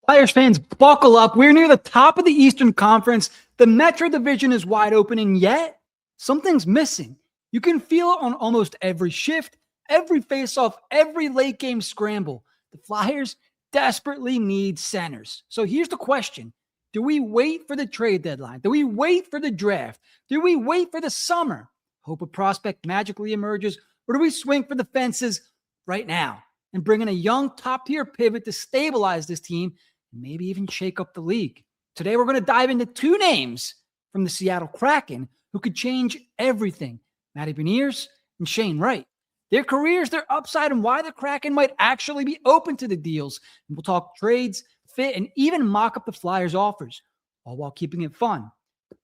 Flyers fans, buckle up. We're near the top of the Eastern Conference. The Metro Division is wide open, and yet something's missing. You can feel it on almost every shift, every faceoff, every late game scramble. The Flyers desperately need centers. So here's the question. Do we wait for the trade deadline? Do we wait for the draft? Do we wait for the summer? Hope a prospect magically emerges? Or do we swing for the fences right now and bring in a young top-tier pivot to stabilize this team and maybe even shake up the league? Today, we're going to dive into two names from the Seattle Kraken who could change everything. Matty Beniers and Shane Wright. Their careers, their upside, and why the Kraken might actually be open to the deals. And we'll talk trades, fit, and even mock up the Flyers' offers, all while keeping it fun.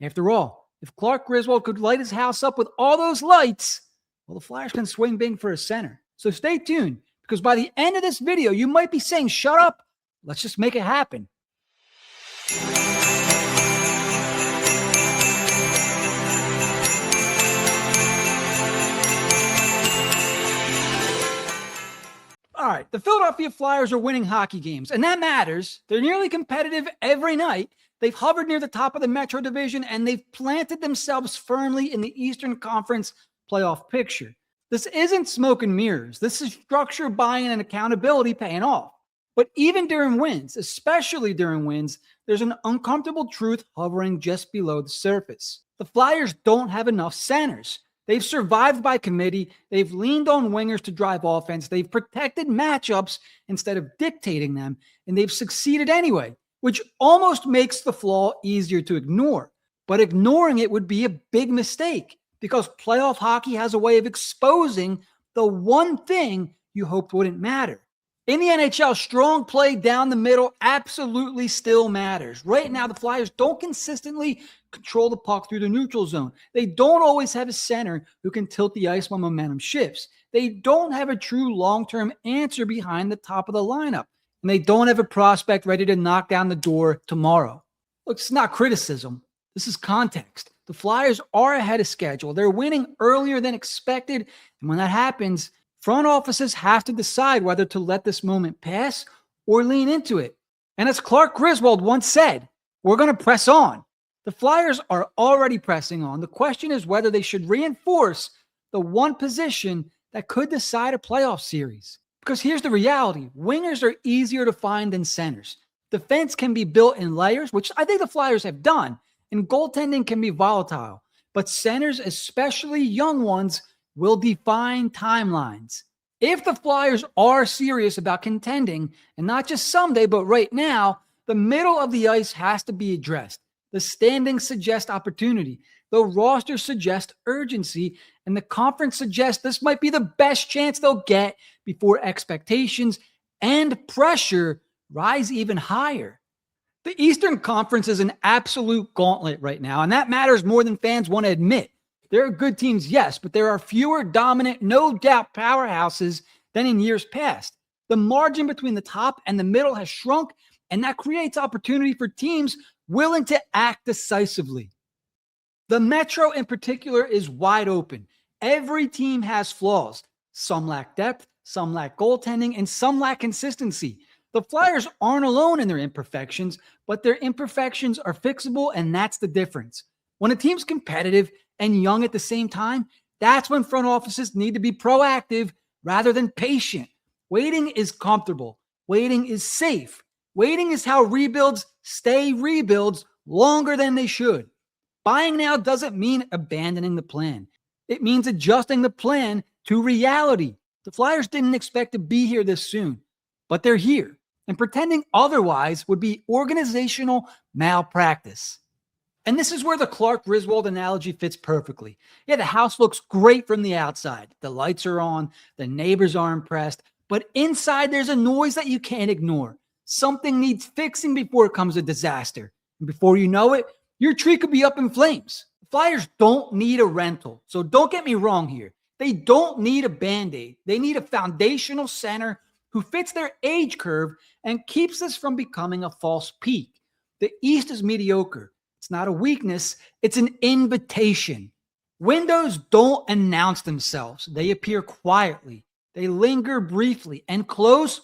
After all, if Clark Griswold could light his house up with all those lights, well, the Flyers can swing big for a center. So stay tuned, because by the end of this video, you might be saying, shut up, let's just make it happen. All right, the Philadelphia Flyers are winning hockey games, and that matters. They're nearly competitive every night. They've hovered near the top of the Metro Division, and they've planted themselves firmly in the Eastern Conference playoff picture. This isn't smoke and mirrors. This is structure, buy-in, and accountability paying off. But even during wins, especially during wins, there's an uncomfortable truth hovering just below the surface. The Flyers don't have enough centers. They've survived by committee. They've leaned on wingers to drive offense. They've protected matchups instead of dictating them, and they've succeeded anyway, which almost makes the flaw easier to ignore. But ignoring it would be a big mistake because playoff hockey has a way of exposing the one thing you hoped wouldn't matter. In the NHL, strong play down the middle absolutely still matters. Right now, the Flyers don't consistently control the puck through the neutral zone. They don't always have a center who can tilt the ice when momentum shifts. They don't have a true long-term answer behind the top of the lineup. And they don't have a prospect ready to knock down the door tomorrow. Look, it's not criticism. This is context. The Flyers are ahead of schedule. They're winning earlier than expected. And when that happens, front offices have to decide whether to let this moment pass or lean into it. And as Clark Griswold once said, we're going to press on. The Flyers are already pressing on. The question is whether they should reinforce the one position that could decide a playoff series. Because here's the reality. Wingers are easier to find than centers. Defense can be built in layers, which I think the Flyers have done, and goaltending can be volatile. But centers, especially young ones, will define timelines. If the Flyers are serious about contending, and not just someday, but right now, the middle of the ice has to be addressed. The standings suggest opportunity. The roster suggests urgency, and the conference suggests this might be the best chance they'll get before expectations and pressure rise even higher. The Eastern Conference is an absolute gauntlet right now, and that matters more than fans want to admit. There are good teams, yes, but there are fewer dominant, no doubt powerhouses than in years past. The margin between the top and the middle has shrunk, and that creates opportunity for teams willing to act decisively. The Metro in particular is wide open. Every team has flaws. Some lack depth, some lack goaltending, and some lack consistency. The Flyers aren't alone in their imperfections, but their imperfections are fixable, and that's the difference. When a team's competitive and young at the same time, that's when front offices need to be proactive rather than patient. Waiting is comfortable. Waiting is safe. Waiting is how rebuilds stay rebuilds longer than they should. Buying now doesn't mean abandoning the plan. It means adjusting the plan to reality. The Flyers didn't expect to be here this soon, but they're here. And pretending otherwise would be organizational malpractice. And this is where the Clark Griswold analogy fits perfectly. Yeah, the house looks great from the outside. The lights are on, the neighbors are impressed, but inside there's a noise that you can't ignore. Something needs fixing before it comes a disaster. And before you know it, your tree could be up in flames. The Flyers don't need a rental. So don't get me wrong here. They don't need a Band-Aid. They need a foundational center who fits their age curve and keeps this from becoming a false peak. The East is mediocre. It's not a weakness. It's an invitation. Windows don't announce themselves. They appear quietly. They linger briefly and close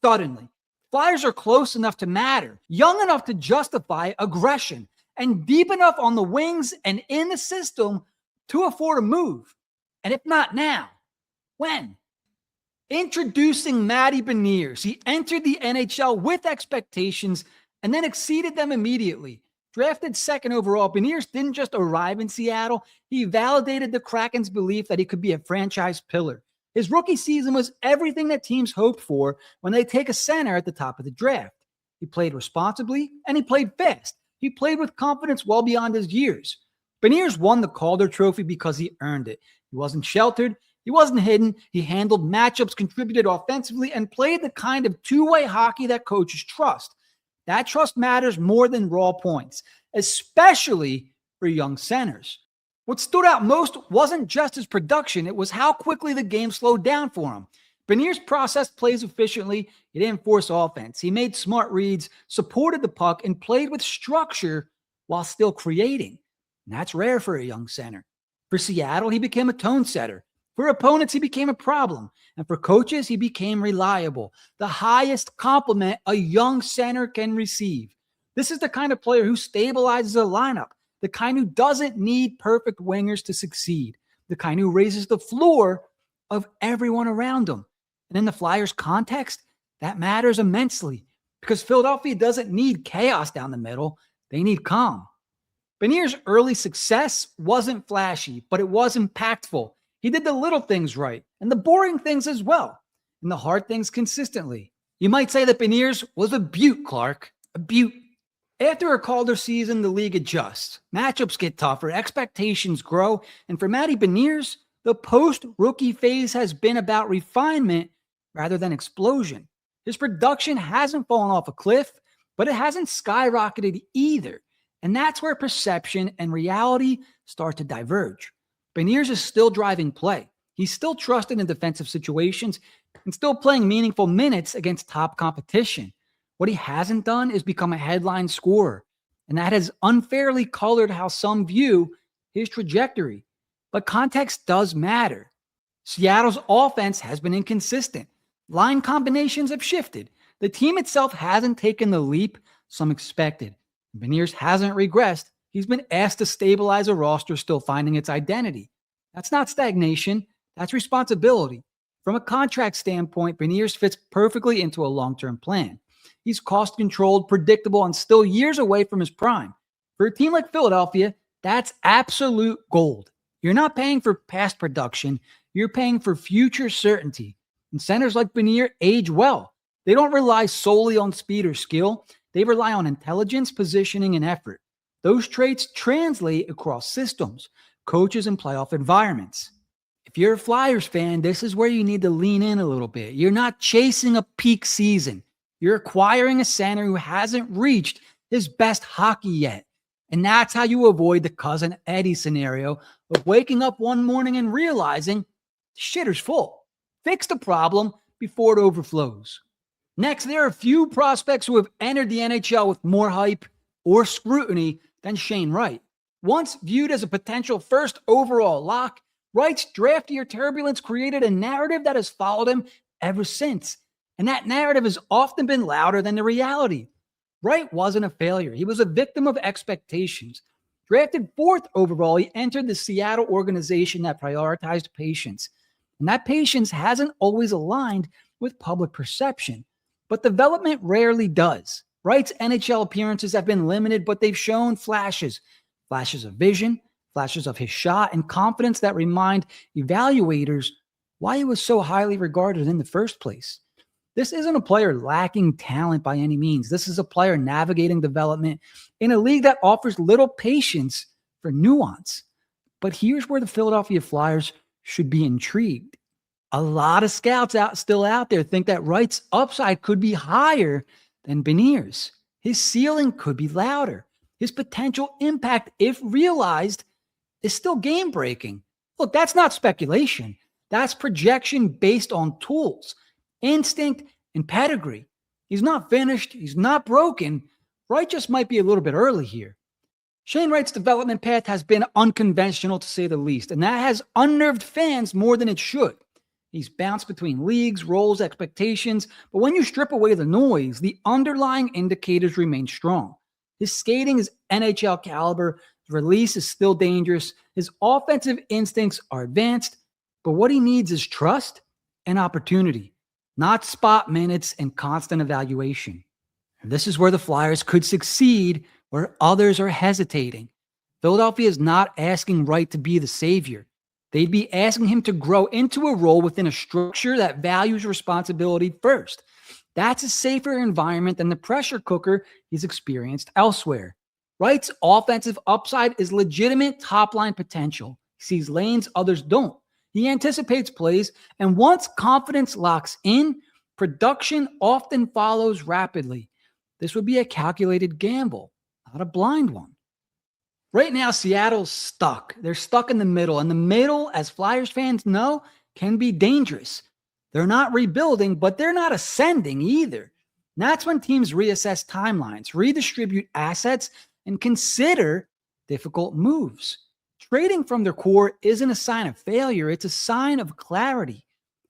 suddenly. Flyers are close enough to matter, young enough to justify aggression, and deep enough on the wings and in the system to afford a move. And if not now, when? Introducing Matty Beniers. He entered the NHL with expectations and then exceeded them immediately. Drafted second overall, Beniers didn't just arrive in Seattle, he validated the Kraken's belief that he could be a franchise pillar. His rookie season was everything that teams hoped for when they take a center at the top of the draft. He played responsibly and he played fast. He played with confidence well beyond his years. Beniers won the Calder Trophy because he earned it. He wasn't sheltered. He wasn't hidden. He handled matchups, contributed offensively, and played the kind of two-way hockey that coaches trust. That trust matters more than raw points, especially for young centers. What stood out most wasn't just his production, it was how quickly the game slowed down for him. Beniers processed plays efficiently. He didn't force offense. He made smart reads, supported the puck, and played with structure while still creating. And that's rare for a young center. For Seattle, he became a tone setter. For opponents, he became a problem. And for coaches, he became reliable. The highest compliment a young center can receive. This is the kind of player who stabilizes a lineup, the kind who doesn't need perfect wingers to succeed, the kind who raises the floor of everyone around him. And in the Flyers' context, that matters immensely because Philadelphia doesn't need chaos down the middle. They need calm. Beniers' early success wasn't flashy, but it was impactful. He did the little things right and the boring things as well, and the hard things consistently. You might say that Beniers was a beaut, Clark, a beaut. After a Calder season, the league adjusts. Matchups get tougher, expectations grow, and for Matty Beniers, the post-rookie phase has been about refinement rather than explosion. His production hasn't fallen off a cliff, but it hasn't skyrocketed either. And that's where perception and reality start to diverge. Beniers is still driving play. He's still trusted in defensive situations and still playing meaningful minutes against top competition. What he hasn't done is become a headline scorer, and that has unfairly colored how some view his trajectory. But context does matter. Seattle's offense has been inconsistent. Line combinations have shifted. The team itself hasn't taken the leap some expected. Beniers hasn't regressed. He's been asked to stabilize a roster still finding its identity. That's not stagnation. That's responsibility. From a contract standpoint, Beniers fits perfectly into a long-term plan. He's cost-controlled, predictable, and still years away from his prime. For a team like Philadelphia, that's absolute gold. You're not paying for past production. You're paying for future certainty. And centers like Beniers age well. They don't rely solely on speed or skill. They rely on intelligence, positioning, and effort. Those traits translate across systems, coaches, and playoff environments. If you're a Flyers fan, this is where you need to lean in a little bit. You're not chasing a peak season. You're acquiring a center who hasn't reached his best hockey yet. And that's how you avoid the Cousin Eddie scenario of waking up one morning and realizing the shitter's full. Fix the problem before it overflows. Next, there are a few prospects who have entered the NHL with more hype or scrutiny than Shane Wright. Once viewed as a potential first overall lock, Wright's draft year turbulence created a narrative that has followed him ever since. And that narrative has often been louder than the reality. Wright wasn't a failure. He was a victim of expectations. Drafted fourth overall, he entered the Seattle organization that prioritized patience. And that patience hasn't always aligned with public perception. But development rarely does. Wright's NHL appearances have been limited, but they've shown flashes of vision, flashes of his shot, and confidence that remind evaluators why he was so highly regarded in the first place. This isn't a player lacking talent by any means. This is a player navigating development in a league that offers little patience for nuance. But here's where the Philadelphia Flyers should be intrigued. A lot of scouts still out there think that Wright's upside could be higher than Beniers. His ceiling could be louder. His potential impact, if realized, is still game-breaking. Look, that's not speculation. That's projection based on tools, instinct, and pedigree. He's not finished. He's not broken. Wright just might be a little bit early here. Shane Wright's development path has been unconventional, to say the least, and that has unnerved fans more than it should. He's bounced between leagues, roles, expectations, but when you strip away the noise, the underlying indicators remain strong. His skating is NHL caliber, his release is still dangerous, his offensive instincts are advanced, but what he needs is trust and opportunity, not spot minutes and constant evaluation. And this is where the Flyers could succeed, where others are hesitating. Philadelphia is not asking Wright to be the savior. They'd be asking him to grow into a role within a structure that values responsibility first. That's a safer environment than the pressure cooker he's experienced elsewhere. Wright's offensive upside is legitimate top-line potential. He sees lanes others don't. He anticipates plays, and once confidence locks in, production often follows rapidly. This would be a calculated gamble, not a blind one. Right now, Seattle's stuck. They're stuck in the middle, and the middle, as Flyers fans know, can be dangerous. They're not rebuilding, but they're not ascending either. And that's when teams reassess timelines, redistribute assets, and consider difficult moves. Trading from their core isn't a sign of failure. It's a sign of clarity.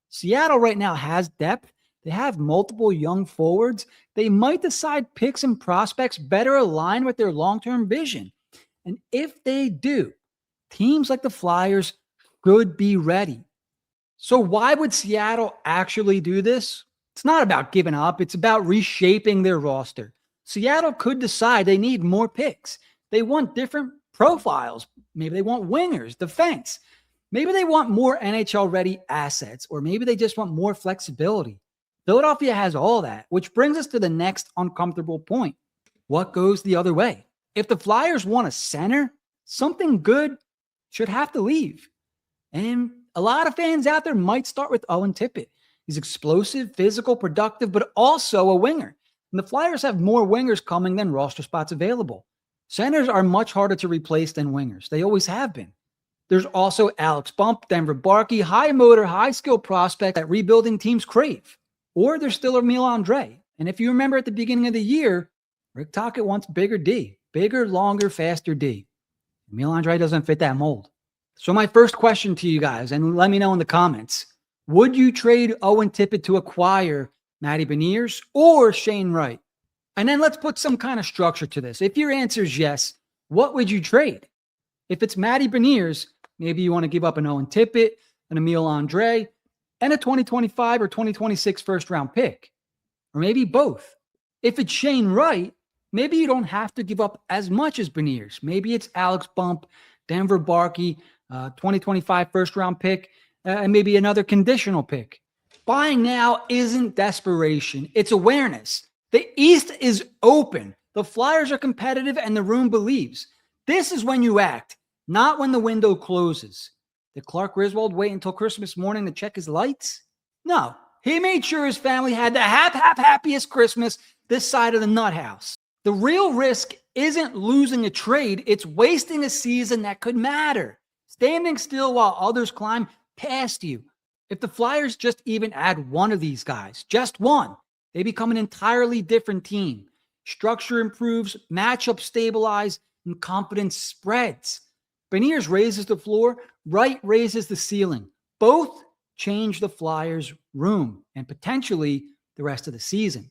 Seattle right now has depth. They have multiple young forwards. They might decide picks and prospects better align with their long-term vision. And if they do, teams like the Flyers could be ready. So why would Seattle actually do this? It's not about giving up. It's about reshaping their roster. Seattle could decide they need more picks. They want different profiles. Maybe they want wingers, defense. Maybe they want more NHL-ready assets, or maybe they just want more flexibility. Philadelphia has all that, which brings us to the next uncomfortable point. What goes the other way? If the Flyers want a center, something good should have to leave. And a lot of fans out there might start with Owen Tippett. He's explosive, physical, productive, but also a winger. And the Flyers have more wingers coming than roster spots available. Centers are much harder to replace than wingers. They always have been. There's also Alex Bump, Denver Barkey, high motor, high skill prospect that rebuilding teams crave. Or there's still Emil Andre. And if you remember at the beginning of the year, Rick Tocchet wants bigger D. Bigger, longer, faster D. Emil Andre doesn't fit that mold. So my first question to you guys, and let me know in the comments, would you trade Owen Tippett to acquire Matty Beniers or Shane Wright? And then let's put some kind of structure to this. If your answer is yes, what would you trade? If it's Matty Beniers, maybe you want to give up an Owen Tippett, an Emil Andre, and a 2025 or 2026 first-round pick. Or maybe both. If it's Shane Wright, maybe you don't have to give up as much as Beniers. Maybe it's Alex Bump, Denver Barkey, 2025 first-round pick, and maybe another conditional pick. Buying now isn't desperation. It's awareness. The East is open. The Flyers are competitive, and the room believes. This is when you act, not when the window closes. Did Clark Griswold wait until Christmas morning to check his lights? No. He made sure his family had the happiest Christmas this side of the nut house. The real risk isn't losing a trade. It's wasting a season that could matter. Standing still while others climb past you. If the Flyers just even add one of these guys, just one, they become an entirely different team. Structure improves, matchups stabilize, and confidence spreads. Beniers raises the floor, Wright raises the ceiling. Both change the Flyers' room and potentially the rest of the season.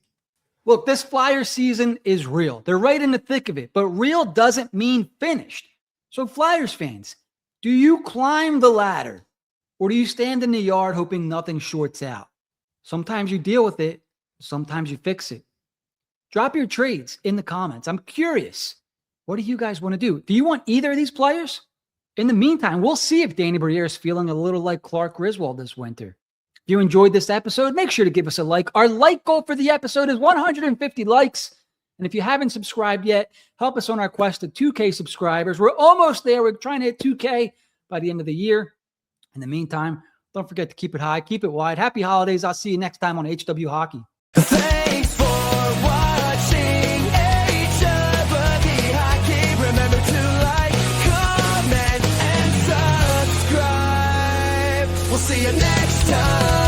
Look, this Flyers season is real. They're right in the thick of it, but real doesn't mean finished. So Flyers fans, do you climb the ladder or do you stand in the yard hoping nothing shorts out? Sometimes you deal with it, sometimes you fix it. Drop your trades in the comments. I'm curious. What do you guys want to do? Do you want either of these players? In the meantime, we'll see if Danny Briere is feeling a little like Clark Griswold this winter. If you enjoyed this episode, make sure to give us a like. Our like goal for the episode is 150 likes. And if you haven't subscribed yet, help us on our quest to 2K subscribers. We're almost there. We're trying to hit 2K by the end of the year. In the meantime, don't forget to keep it high, keep it wide. Happy holidays. I'll see you next time on HW Hockey. Thanks for watching HW Hockey. Remember to like, comment, and subscribe. We'll see you next time.